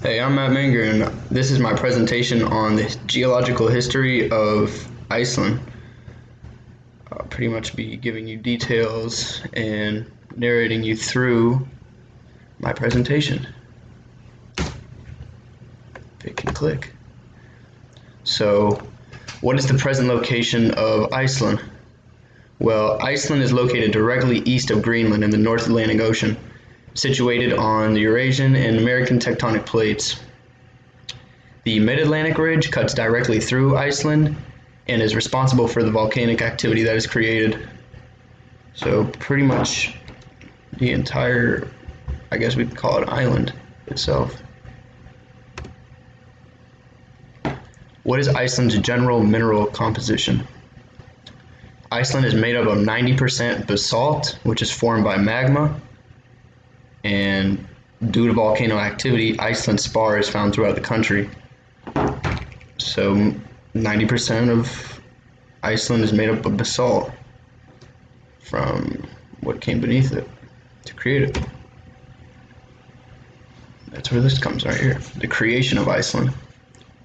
Hey, I'm Matt Menger, and this is my presentation on the geological history of Iceland. I'll pretty much be giving you details and narrating you through my presentation. Pick and click. So, what is the present location of Iceland? Well, Iceland is located directly east of Greenland in the North Atlantic Ocean, situated on the Eurasian and American tectonic plates. The Mid-Atlantic Ridge cuts directly through Iceland and is responsible for the volcanic activity that is created. So pretty much the entire, I guess we could call it island itself. What is Iceland's general mineral composition? Iceland is made up of 90% basalt, which is formed by magma, and due to volcano activity, Iceland spar is found throughout the country. So 90% of Iceland is made up of basalt from what came beneath it to create it. That's where this comes right here. The creation of Iceland.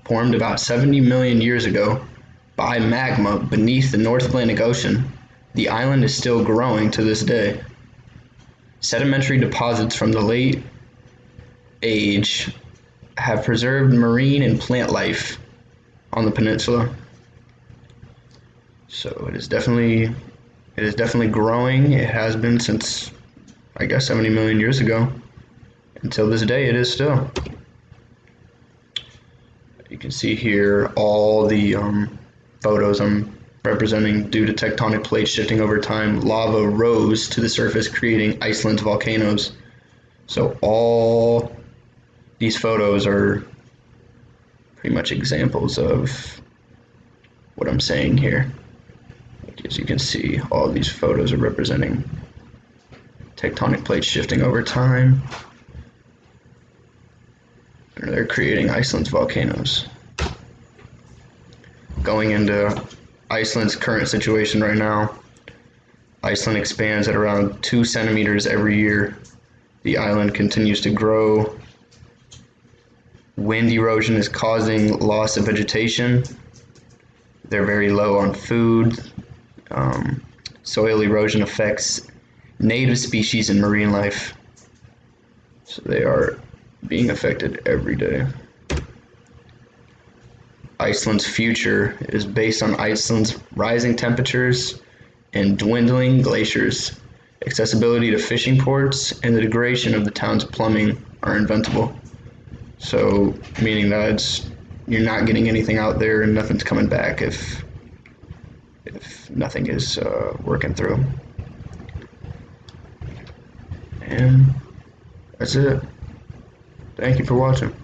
Formed about 70 million years ago by magma beneath the North Atlantic Ocean, the island is still growing to this day. Sedimentary deposits from the late age have preserved marine and plant life on the peninsula. So it is definitely growing. It has been since, I guess, 70 million years ago. Until this day, it is still. You can see here all the photos I'm representing. Due to tectonic plates shifting over time, lava rose to the surface, creating Iceland's volcanoes. So all these photos are pretty much examples of what I'm saying here. As you can see, all these photos are representing tectonic plates shifting over time. And they're creating Iceland's volcanoes. Going into Iceland's current situation right now, Iceland expands at around 2 centimeters every year. The island continues to grow. Wind erosion is causing loss of vegetation. They're very low on food. Soil erosion affects native species and marine life. So they are being affected every day. Iceland's future is based on Iceland's rising temperatures and dwindling glaciers. Accessibility to fishing ports and the degradation of the town's plumbing are inventable. So, meaning that you're not getting anything out there and nothing's coming back if nothing is working through. And that's it. Thank you for watching.